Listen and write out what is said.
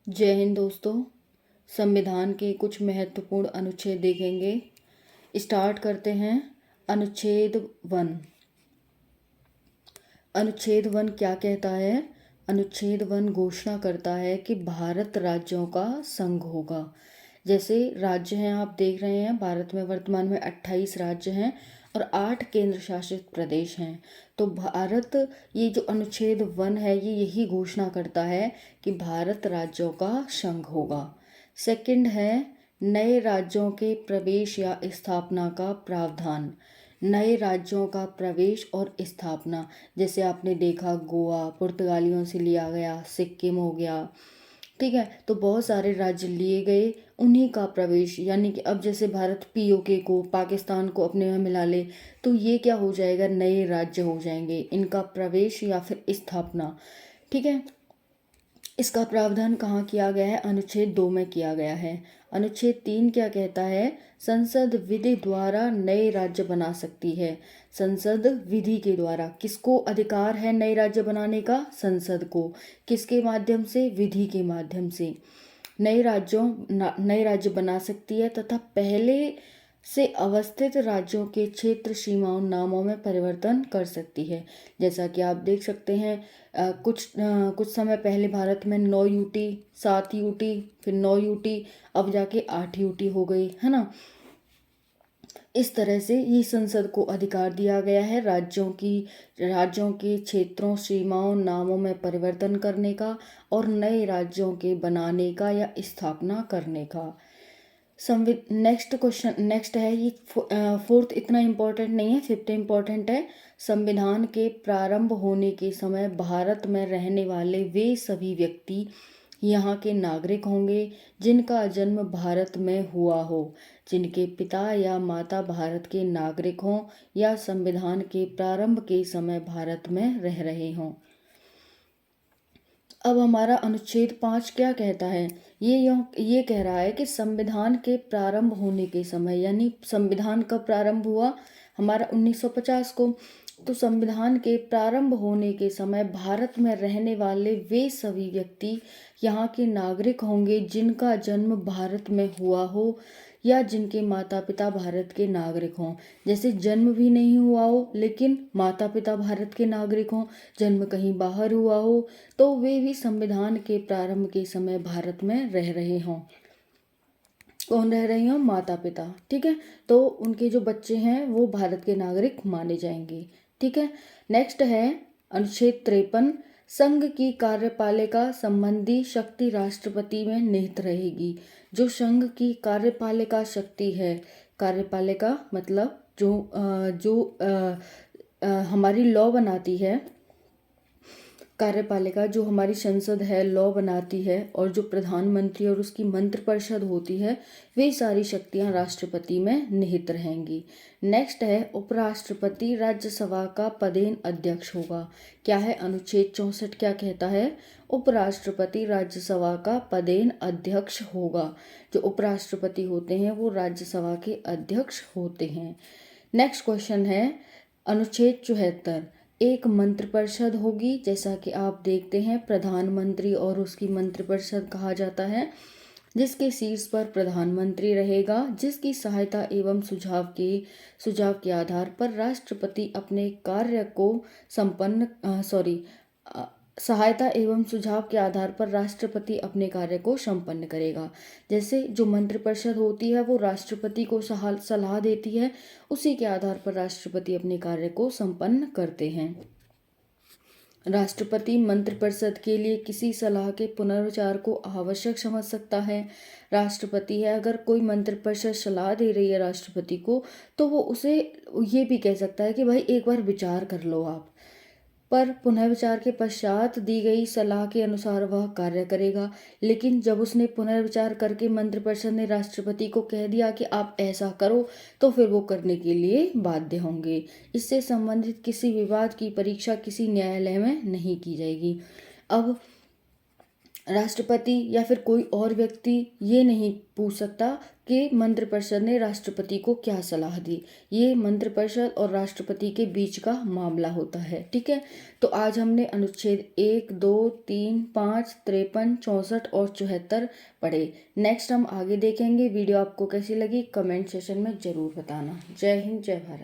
जय हिंद दोस्तों। संविधान के कुछ महत्वपूर्ण अनुच्छेद देखेंगे। स्टार्ट करते हैं। अनुच्छेद 1। अनुच्छेद 1 क्या कहता है? अनुच्छेद 1 घोषणा करता है कि भारत राज्यों का संघ होगा। जैसे राज्य हैं, आप देख रहे हैं भारत में वर्तमान में 28 राज्य हैं और 8 केंद्र शासित प्रदेश हैं। तो भारत, ये जो अनुच्छेद 1 है, ये यही घोषणा करता है कि भारत राज्यों का संघ होगा। सेकंड है नए राज्यों के प्रवेश या स्थापना का प्रावधान। नए राज्यों का प्रवेश और स्थापना, जैसे आपने देखा गोवा पुर्तगालियों से लिया गया, सिक्किम हो गया, ठीक है। तो बहुत सारे राज्य लिए गए, उन्हीं का प्रवेश, यानी कि अब जैसे भारत पीओके को, पाकिस्तान को अपने में मिला ले, तो ये क्या हो जाएगा? नए राज्य हो जाएंगे, इनका प्रवेश या फिर स्थापना, ठीक है। इसका प्रावधान कहाँ किया गया है? अनुच्छेद 2 में किया गया है। अनुच्छेद 3 क्या कहता है? संसद विधि द्वारा नए राज्य बना सकती है। संसद विधि के द्वारा किसको अधिकार है नए राज्य बनाने का? संसद को। किसके माध्यम से? विधि के माध्यम से नए राज्य बना सकती है तथा पहले से अवस्थित राज्यों के क्षेत्र सीमाओं नामों में परिवर्तन कर सकती है। जैसा कि आप देख सकते हैं, कुछ समय पहले भारत में 9 यूटी, 7 यूटी, फिर 9 यूटी, अब जाके 8 यूटी हो गई है ना। इस तरह से ये संसद को अधिकार दिया गया है राज्यों के क्षेत्रों, सीमाओं, नामों में परिवर्तन करने का और नए राज्यों के बनाने का या स्थापना करने का। नेक्स्ट है ये, फोर्थ इतना इम्पोर्टेंट नहीं है, फिफ्थ इम्पोर्टेंट है। संविधान के प्रारंभ होने के समय भारत में रहने वाले वे सभी व्यक्ति यहाँ के नागरिक होंगे जिनका जन्म भारत में हुआ हो, जिनके पिता या माता भारत के नागरिक हों या संविधान के प्रारंभ के समय भारत में रह रहे हों। अब हमारा अनुच्छेद 5 क्या कहता है? ये कह रहा है कि संविधान के प्रारंभ होने के समय, यानी संविधान कब प्रारंभ हुआ? हमारा 1950 को। तो संविधान के प्रारंभ होने के समय भारत में रहने वाले वे सभी व्यक्ति यहाँ के नागरिक होंगे जिनका जन्म भारत में हुआ हो या जिनके माता पिता भारत के नागरिक हों। जैसे जन्म भी नहीं हुआ हो लेकिन माता पिता भारत के नागरिक हों, जन्म कहीं बाहर हुआ हो, तो वे भी संविधान के प्रारंभ के समय भारत में रह रहे हों। कौन रह रहे हों? माता पिता, ठीक है। तो उनके जो बच्चे हैं वो भारत के नागरिक माने जाएंगे, ठीक है। नेक्स्ट है अनुच्छेद 53। संघ की कार्यपालिका संबंधी शक्ति राष्ट्रपति में निहित रहेगी। जो संघ की कार्यपालिका शक्ति है, कार्यपालिका मतलब हमारी लॉ बनाती है, कार्यपालिका जो हमारी संसद है, लॉ बनाती है, और जो प्रधानमंत्री और उसकी मंत्रिपरिषद होती है, वे सारी शक्तियां राष्ट्रपति में निहित रहेंगी। नेक्स्ट है उपराष्ट्रपति राज्यसभा का पदेन अध्यक्ष होगा। क्या है? अनुच्छेद 64 क्या कहता है? उपराष्ट्रपति राज्यसभा का पदेन अध्यक्ष होगा। जो उपराष्ट्रपति होते हैं वो राज्यसभा के अध्यक्ष होते हैं। नेक्स्ट क्वेश्चन है अनुच्छेद 74। एक मंत्रिपरिषद होगी, जैसा कि आप देखते हैं प्रधानमंत्री और उसकी मंत्रिपरिषद कहा जाता है, जिसके शीर्ष पर प्रधानमंत्री रहेगा, जिसकी सहायता एवं सुझाव के आधार पर राष्ट्रपति अपने कार्य को सहायता एवं सुझाव के आधार पर राष्ट्रपति अपने कार्य को संपन्न करेगा। जैसे जो मंत्रिपरिषद होती है वो राष्ट्रपति को सलाह देती है, उसी के आधार पर राष्ट्रपति अपने कार्य को संपन्न करते हैं। राष्ट्रपति मंत्रिपरिषद के लिए किसी सलाह के पुनर्विचार को आवश्यक समझ सकता है। राष्ट्रपति है, अगर कोई मंत्रिपरिषद सलाह दे रही है राष्ट्रपति को, तो वो उसे ये भी कह सकता है कि भाई एक बार विचार कर लो आप, पर पुनर्विचार के पश्चात दी गई सलाह के अनुसार वह कार्य करेगा। लेकिन जब उसने पुनर्विचार करके मंत्रिपरिषद ने राष्ट्रपति को कह दिया कि आप ऐसा करो, तो फिर वो करने के लिए बाध्य होंगे। इससे संबंधित किसी विवाद की परीक्षा किसी न्यायालय में नहीं की जाएगी। अब राष्ट्रपति या फिर कोई और व्यक्ति ये नहीं पूछ सकता कि मंत्रिपरिषद ने राष्ट्रपति को क्या सलाह दी। ये मंत्रिपरिषद और राष्ट्रपति के बीच का मामला होता है। ठीक है, तो आज हमने अनुच्छेद 1, 2, 3, 5, 53, 64 और 74 पढ़े। नेक्स्ट हम आगे देखेंगे। वीडियो आपको कैसी लगी कमेंट सेशन में ज़रूर बताना। जय हिंद, जय भारत।